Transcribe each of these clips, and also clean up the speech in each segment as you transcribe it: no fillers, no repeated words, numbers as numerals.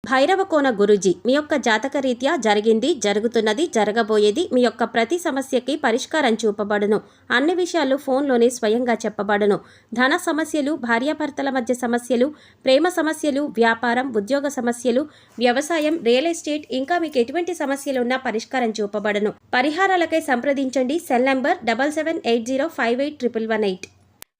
భైరవకోన గురూజీ మీ యొక్క జాతక రీత్యా జరిగింది, జరుగుతున్నది, జరగబోయేది మీ యొక్క ప్రతి సమస్యకి పరిష్కారం చూపబడును. అన్ని విషయాలు ఫోన్లోనే స్వయంగా చెప్పబడును. ధన సమస్యలు, భార్యాభర్తల మధ్య సమస్యలు, ప్రేమ సమస్యలు, వ్యాపారం, ఉద్యోగ సమస్యలు, వ్యవసాయం, రియల్ ఎస్టేట్, ఇంకా మీకు ఎటువంటి సమస్యలు ఉన్నా పరిష్కారం చూపబడును. పరిహారాలకై సంప్రదించండి. Cell number 7780581118.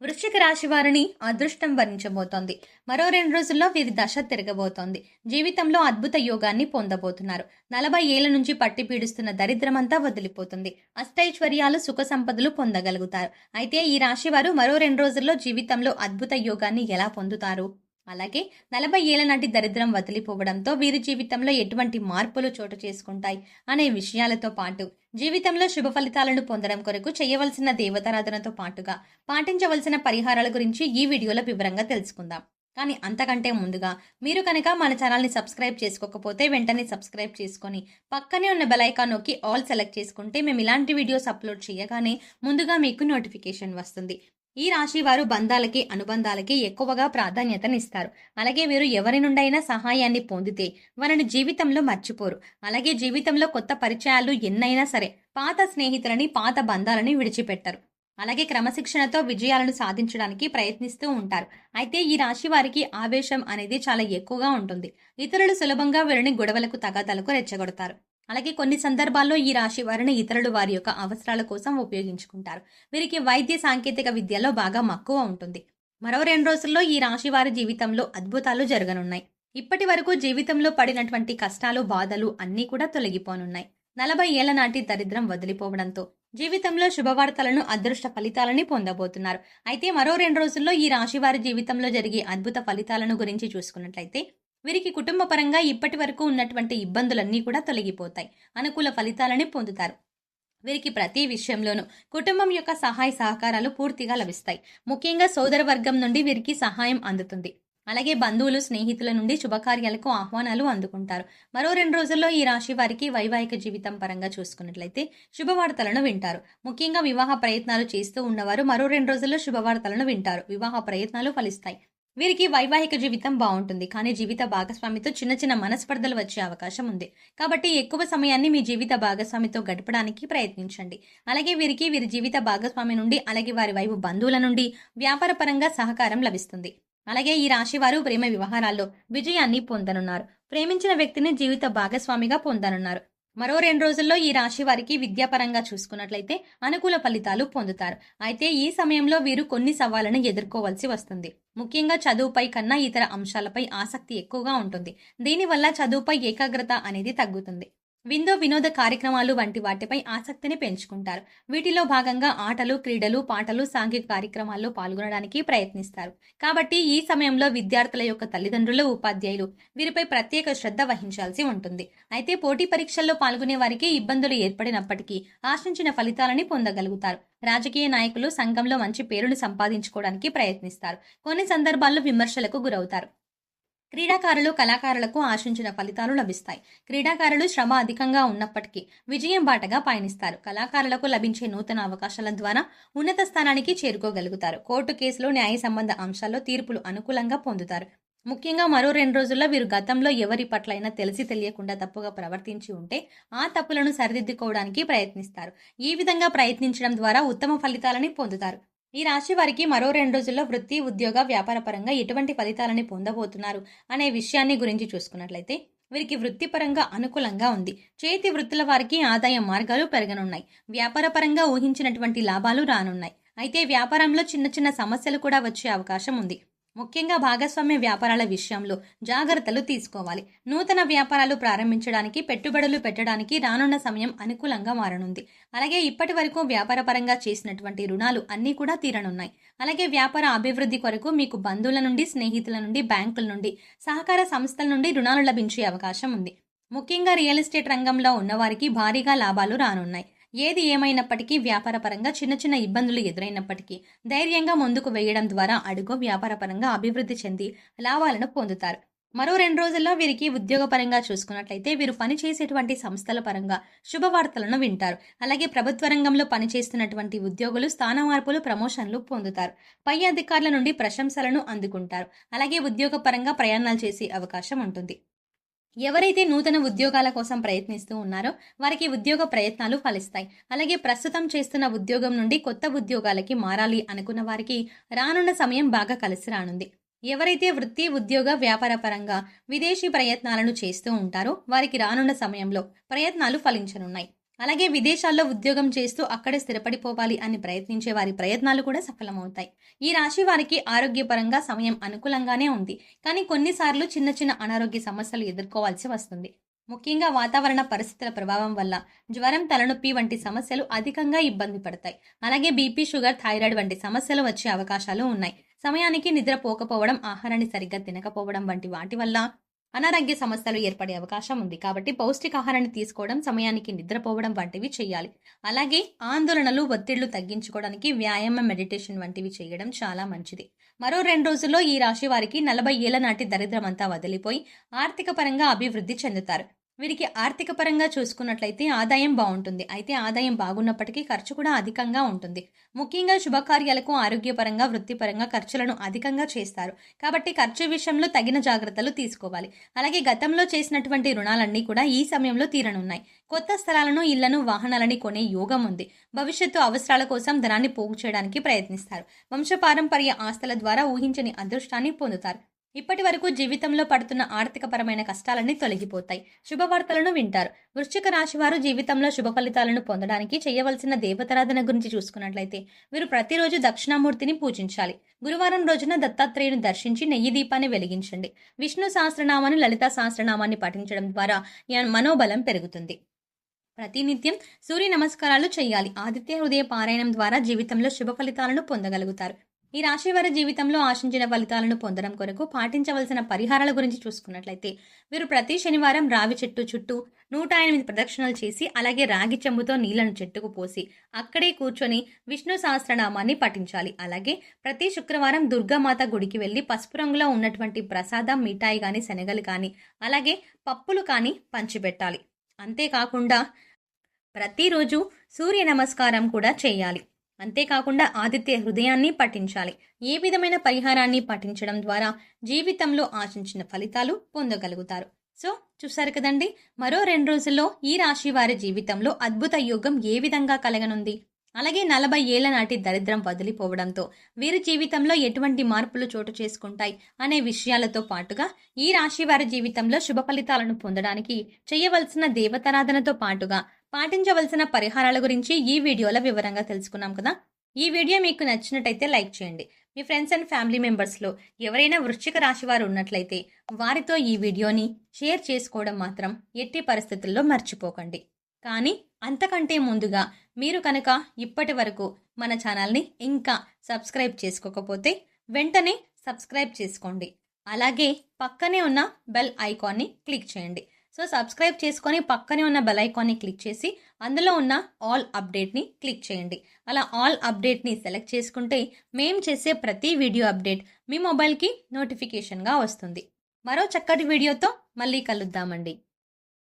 వృశ్చిక రాశి వారిని అదృష్టం వరించబోతోంది. మరో 2 రోజుల్లో వీరి దశ తిరగబోతోంది. జీవితంలో అద్భుత యోగాన్ని పొందబోతున్నారు. 40 ఏళ్ల నుంచి పట్టి పీడిస్తున్న దరిద్రమంతా వదిలిపోతుంది. అష్టైశ్వర్యాలు, సుఖ సంపదలు పొందగలుగుతారు. అయితే ఈ రాశి వారు మరో 2 రోజుల్లో జీవితంలో అద్భుత యోగాన్ని ఎలా పొందుతారు? అలాగే 40 ఏళ్ల నాటి దరిద్రం వదిలిపోవడంతో వీరి జీవితంలో ఎటువంటి మార్పులు చోటు చేసుకుంటాయి అనే విషయాలతో పాటు జీవితంలో శుభ ఫలితాలను పొందడం కొరకు చేయవలసిన దేవతారాధనతో పాటుగా పాటించవలసిన పరిహారాల గురించి ఈ వీడియోలో వివరంగా తెలుసుకుందాం. కానీ అంతకంటే ముందుగా మీరు కనుక మన ఛానల్ని సబ్స్క్రైబ్ చేసుకోకపోతే వెంటనే సబ్స్క్రైబ్ చేసుకొని పక్కనే ఉన్న బెల్ ఐకాన్ నొక్కి ఆల్ సెలెక్ట్ చేసుకుంటే మేము ఇలాంటి వీడియోస్ అప్లోడ్ చేయగానే ముందుగా మీకు నోటిఫికేషన్ వస్తుంది. ఈ రాశి వారు బంధాలకి, అనుబంధాలకి ఎక్కువగా ప్రాధాన్యతనిస్తారు. అలాగే వీరు ఎవరి నుండైనా సహాయాన్ని పొందితే వారిని జీవితంలో మర్చిపోరు. అలాగే జీవితంలో కొత్త పరిచయాలు ఎన్నైనా సరే పాత స్నేహితులని, పాత బంధాలని విడిచిపెట్టరు. అలాగే క్రమశిక్షణతో విజయాలను సాధించడానికి ప్రయత్నిస్తూ ఉంటారు. అయితే ఈ రాశి వారికి ఆవేశం అనేది చాలా ఎక్కువగా ఉంటుంది. ఇతరులు సులభంగా వీరిని గొడవలకు, తగాదాలకు రెచ్చగొడతారు. అలాగే కొన్ని సందర్భాల్లో ఈ రాశి వారిని ఇతరులు వారి యొక్క అవసరాల కోసం ఉపయోగించుకుంటారు. వీరికి వైద్య సాంకేతిక విద్యలో బాగా మక్కువ ఉంటుంది. మరో 2 రోజుల్లో ఈ రాశి వారి జీవితంలో అద్భుతాలు జరగనున్నాయి. ఇప్పటి వరకు జీవితంలో పడినటువంటి కష్టాలు, బాధలు అన్నీ కూడా తొలగిపోనున్నాయి. 40 ఏళ్ల నాటి దరిద్రం వదిలిపోవడంతో జీవితంలో శుభవార్తలను, అదృష్ట ఫలితాలని పొందబోతున్నారు. అయితే మరో 2 రోజుల్లో ఈ రాశి వారి జీవితంలో జరిగే అద్భుత ఫలితాలను గురించి చూసుకున్నట్లయితే వీరికి కుటుంబ పరంగా ఇప్పటి వరకు ఉన్నటువంటి ఇబ్బందులన్నీ కూడా తొలగిపోతాయి. అనుకూల ఫలితాలని పొందుతారు. వీరికి ప్రతి విషయంలోనూ కుటుంబం యొక్క సహాయ సహకారాలు పూర్తిగా లభిస్తాయి. ముఖ్యంగా సోదర వర్గం నుండి వీరికి సహాయం అందుతుంది. అలాగే బంధువులు, స్నేహితుల నుండి శుభకార్యాలకు ఆహ్వానాలు అందుకుంటారు. మరో 2 రోజుల్లో ఈ రాశి వారికి వైవాహిక జీవితం పరంగా చూసుకున్నట్లయితే శుభవార్తలను వింటారు. ముఖ్యంగా వివాహ ప్రయత్నాలు చేస్తూ ఉన్నవారు మరో 2 రోజుల్లో శుభవార్తలను వింటారు. వివాహ ప్రయత్నాలు ఫలిస్తాయి. వీరికి వైవాహిక జీవితం బాగుంటుంది. కానీ జీవిత భాగస్వామితో చిన్న చిన్న మనస్పర్ధలు వచ్చే అవకాశం ఉంది. కాబట్టి ఎక్కువ సమయాన్ని మీ జీవిత భాగస్వామితో గడపడానికి ప్రయత్నించండి. అలాగే వీరి జీవిత భాగస్వామి నుండి, అలాగే వారి వైపు బంధువుల నుండి వ్యాపార పరంగా సహకారం లభిస్తుంది. అలాగే ఈ రాశి వారు ప్రేమ వ్యవహారాల్లో విజయాన్ని పొందనున్నారు. ప్రేమించిన వ్యక్తిని జీవిత భాగస్వామిగా పొందనున్నారు. మరో 2 రోజుల్లో ఈ రాశి వారికి విద్యాపరంగా చూసుకున్నట్లయితే అనుకూల ఫలితాలు పొందుతారు. అయితే ఈ సమయంలో వీరు కొన్ని సవాళ్లను ఎదుర్కోవాల్సి వస్తుంది. ముఖ్యంగా చదువుపై కన్నా ఇతర అంశాలపై ఆసక్తి ఎక్కువగా ఉంటుంది. దీనివల్ల చదువుపై ఏకాగ్రత అనేది తగ్గుతుంది. వినోద కార్యక్రమాలు వంటి వాటిపై ఆసక్తిని పెంచుకుంటారు. వీటిలో భాగంగా ఆటలు, క్రీడలు, పాటలు, సాంఘిక కార్యక్రమాల్లో పాల్గొనడానికి ప్రయత్నిస్తారు. కాబట్టి ఈ సమయంలో విద్యార్థుల యొక్క తల్లిదండ్రులు, ఉపాధ్యాయులు వీరిపై ప్రత్యేక శ్రద్ధ వహించాల్సి ఉంటుంది. అయితే పోటీ పరీక్షల్లో పాల్గొనే వారికి ఇబ్బందులు ఏర్పడినప్పటికీ ఆశించిన ఫలితాలని పొందగలుగుతారు. రాజకీయ నాయకులు సంఘంలో మంచి పేరును సంపాదించుకోవడానికి ప్రయత్నిస్తారు. కొన్ని సందర్భాల్లో విమర్శలకు గురవుతారు. క్రీడాకారులు, కళాకారులకు ఆశించిన ఫలితాలు లభిస్తాయి. క్రీడాకారులు శ్రమ అధికంగా ఉన్నప్పటికీ విజయం బాటగా పయనిస్తారు. కళాకారులకు లభించే నూతన అవకాశాల ద్వారా ఉన్నత స్థానానికి చేరుకోగలుగుతారు. కోర్టు కేసులు, న్యాయ సంబంధ అంశాల్లో తీర్పులు అనుకూలంగా పొందుతారు. ముఖ్యంగా మరో 2 రోజుల్లో వీరు గతంలో ఎవరి పట్లైనా తెలిసి తెలియకుండా తప్పుగా ప్రవర్తించి ఉంటే ఆ తప్పులను సరిదిద్దుకోవడానికి ప్రయత్నిస్తారు. ఈ విధంగా ప్రయత్నించడం ద్వారా ఉత్తమ ఫలితాలని పొందుతారు. ఈ రాశి వారికి మరో 2 రోజుల్లో వృత్తి, ఉద్యోగ, వ్యాపార పరంగా ఎటువంటి ఫలితాలని పొందబోతున్నారు అనే విషయాన్ని గురించి చూసుకున్నట్లయితే వీరికి వృత్తిపరంగా అనుకూలంగా ఉంది. చేతి వృత్తుల వారికి ఆదాయ మార్గాలు పెరగనున్నాయి. వ్యాపార పరంగా ఊహించినటువంటి లాభాలు రానున్నాయి. అయితే వ్యాపారంలో చిన్న చిన్న సమస్యలు కూడా వచ్చే అవకాశం ఉంది. ముఖ్యంగా భాగస్వామ్య వ్యాపారాల విషయంలో జాగ్రత్తలు తీసుకోవాలి. నూతన వ్యాపారాలు ప్రారంభించడానికి, పెట్టుబడులు పెట్టడానికి రానున్న సమయం అనుకూలంగా మారనుంది. అలాగే ఇప్పటి వరకు వ్యాపార పరంగా చేసినటువంటి రుణాలు అన్నీ కూడా తీరనున్నాయి. అలాగే వ్యాపార అభివృద్ధి కొరకు మీకు బంధువుల నుండి, స్నేహితుల నుండి, బ్యాంకుల నుండి, సహకార సంస్థల నుండి రుణాలు లభించే అవకాశం ఉంది. ముఖ్యంగా రియల్ ఎస్టేట్ రంగంలో ఉన్నవారికి భారీగా లాభాలు రానున్నాయి. ఏది ఏమైనప్పటికీ వ్యాపారపరంగా చిన్న చిన్న ఇబ్బందులు ఎదురైనప్పటికీ ధైర్యంగా ముందుకు వేయడం ద్వారా అడుగు వ్యాపారపరంగా అభివృద్ధి చెంది లాభాలను పొందుతారు. మరో 2 రోజుల్లో వీరికి ఉద్యోగపరంగా చూసుకున్నట్లయితే వీరు పనిచేసేటువంటి సంస్థల పరంగా శుభవార్తలను వింటారు. అలాగే ప్రభుత్వ రంగంలో పనిచేస్తున్నటువంటి ఉద్యోగులు స్థాన మార్పులు, ప్రమోషన్లు పొందుతారు. పై అధికారుల నుండి ప్రశంసలను అందుకుంటారు. అలాగే ఉద్యోగపరంగా ప్రయాణాలు చేసే అవకాశం ఉంటుంది. ఎవరైతే నూతన ఉద్యోగాల కోసం ప్రయత్నిస్తూ ఉన్నారో వారికి ఉద్యోగ ప్రయత్నాలు ఫలిస్తాయి. అలాగే ప్రస్తుతం చేస్తున్న ఉద్యోగం నుండి కొత్త ఉద్యోగాలకి మారాలి అనుకున్న వారికి రానున్న సమయం బాగా కలిసి రానుంది. ఎవరైతే వృత్తి, ఉద్యోగ, వ్యాపార పరంగా విదేశీ ప్రయత్నాలను చేస్తూ ఉంటారో వారికి రానున్న సమయంలో ప్రయత్నాలు ఫలించనున్నాయి. అలాగే విదేశాల్లో ఉద్యోగం చేస్తూ అక్కడే స్థిరపడిపోవాలి అని ప్రయత్నించే వారి ప్రయత్నాలు కూడా సఫలమవుతాయి. ఈ రాశి వారికి ఆరోగ్యపరంగా సమయం అనుకూలంగానే ఉంది. కానీ కొన్నిసార్లు చిన్న చిన్న అనారోగ్య సమస్యలు ఎదుర్కోవాల్సి వస్తుంది. ముఖ్యంగా వాతావరణ పరిస్థితుల ప్రభావం వల్ల జ్వరం, తలనొప్పి వంటి సమస్యలు అధికంగా ఇబ్బంది పడతాయి. అలాగే బీపీ, షుగర్, థైరాయిడ్ వంటి సమస్యలు వచ్చే అవకాశాలు ఉన్నాయి. సమయానికి నిద్రపోకపోవడం, ఆహారాన్ని సరిగ్గా తినకపోవడం వంటి వాటి వల్ల అనారోగ్య సమస్యలు ఏర్పడే అవకాశం ఉంది. కాబట్టి పౌష్టికాహారాన్ని తీసుకోవడం, సమయానికి నిద్రపోవడం వంటివి చేయాలి. అలాగే ఆందోళనలు, ఒత్తిళ్లు తగ్గించుకోవడానికి వ్యాయామం, మెడిటేషన్ వంటివి చేయడం చాలా మంచిది. మరో 2 రోజుల్లో ఈ రాశి వారికి 40 ఏళ్ల నాటి దరిద్రమంతా వదిలిపోయి ఆర్థిక పరంగా అభివృద్ధి చెందుతారు. వీరికి ఆర్థిక పరంగా చూసుకున్నట్లయితే ఆదాయం బాగుంటుంది. అయితే ఆదాయం బాగున్నప్పటికీ ఖర్చు కూడా అధికంగా ఉంటుంది. ముఖ్యంగా శుభకార్యాలకు, ఆరోగ్యపరంగా, వృత్తిపరంగా ఖర్చులను అధికంగా చేస్తారు. కాబట్టి ఖర్చు విషయంలో తగిన జాగ్రత్తలు తీసుకోవాలి. అలాగే గతంలో చేసినటువంటి రుణాలన్నీ కూడా ఈ సమయంలో తీరనున్నాయి. కొత్త స్థలాలను, ఇళ్లను, వాహనాలని కొనే యోగం ఉంది. భవిష్యత్తు అవసరాల కోసం ధనాన్ని పోగు చేయడానికి ప్రయత్నిస్తారు. వంశపారంపర్య ఆస్తుల ద్వారా ఊహించని అదృష్టాన్ని పొందుతారు. ఇప్పటి వరకు జీవితంలో పడుతున్న ఆర్థికపరమైన కష్టాలన్నీ తొలగిపోతాయి. శుభవార్తలను వింటారు. వృశ్చిక రాశి వారు జీవితంలో శుభ ఫలితాలను పొందడానికి చేయవలసిన దేవతారాధన గురించి చూసుకున్నట్లయితే వీరు ప్రతిరోజు దక్షిణామూర్తిని పూజించాలి. గురువారం రోజున దత్తాత్రేయుని దర్శించి నెయ్యి దీపాన్ని వెలిగించండి. విష్ణు సహస్రనామాన్ని, లలితా సహస్రనామాన్ని పఠించడం ద్వారా మనోబలం పెరుగుతుంది. ప్రతినిత్యం సూర్య నమస్కారాలు చేయాలి. ఆదిత్య హృదయ పారాయణం ద్వారా జీవితంలో శుభ ఫలితాలను పొందగలుగుతారు. ఈ రాశి వారి జీవితంలో ఆశించిన ఫలితాలను పొందడం కొరకు పాటించవలసిన పరిహారాల గురించి చూసుకున్నట్లయితే వీరు ప్రతి శనివారం రావి చెట్టు చుట్టూ 108 ప్రదక్షిణలు చేసి, అలాగే రాగి చెంబుతో నీళ్లను చెట్టుకు పోసి అక్కడే కూర్చొని విష్ణు సహస్రనామాన్ని పఠించాలి. అలాగే ప్రతి శుక్రవారం దుర్గామాత గుడికి వెళ్లి పసుపు రంగులో ఉన్నటువంటి ప్రసాదం, మిఠాయి కానీ, శనగలు కానీ, అలాగే పప్పులు కానీ పంచిపెట్టాలి. అంతేకాకుండా ప్రతిరోజు సూర్య నమస్కారం కూడా చేయాలి. అంతేకాకుండా ఆదిత్య హృదయాన్ని పఠించాలి. ఏ విధమైన పరిహారాన్ని పఠించడం ద్వారా జీవితంలో ఆశించిన ఫలితాలు పొందగలుగుతారు. సో చూసారు కదండి, మరో 2 రోజుల్లో ఈ రాశి వారి జీవితంలో అద్భుత యోగం ఏ విధంగా కలగనుంది. అలాగే 40 ఏళ్ల నాటి దరిద్రం వదిలిపోవడంతో వీరి జీవితంలో ఎటువంటి మార్పులు చోటు చేసుకుంటాయి అనే విషయాలతో పాటుగా ఈ రాశి వారి జీవితంలో శుభ ఫలితాలను పొందడానికి చేయవలసిన దేవతారాధనతో పాటుగా పాటించవలసిన పరిహారాల గురించి ఈ వీడియోలో వివరంగా తెలుసుకున్నాం కదా. ఈ వీడియో మీకు నచ్చినట్టయితే లైక్ చేయండి. మీ ఫ్రెండ్స్ అండ్ ఫ్యామిలీ మెంబర్స్లో ఎవరైనా వృశ్చిక రాశి వారు ఉన్నట్లయితే వారితో ఈ వీడియోని షేర్ చేసుకోవడం మాత్రం ఎట్టి పరిస్థితుల్లో మర్చిపోకండి. కానీ అంతకంటే ముందుగా మీరు కనుక ఇప్పటి వరకు మన ఛానల్ని ఇంకా సబ్స్క్రైబ్ చేసుకోకపోతే వెంటనే సబ్స్క్రైబ్ చేసుకోండి. అలాగే పక్కనే ఉన్న బెల్ ఐకాన్ని క్లిక్ చేయండి. సో సబ్స్క్రైబ్ చేసుకొని పక్కనే ఉన్న బెల్ ఐకాన్ని క్లిక్ చేసి అందులో ఉన్న ఆల్ అప్డేట్ని క్లిక్ చేయండి. అలా ఆల్ అప్డేట్ని సెలెక్ట్ చేసుకుంటే మేము చేసే ప్రతి వీడియో అప్డేట్ మీ మొబైల్కి నోటిఫికేషన్గా వస్తుంది. మరో చక్కటి వీడియోతో మళ్ళీ కలుద్దామండి.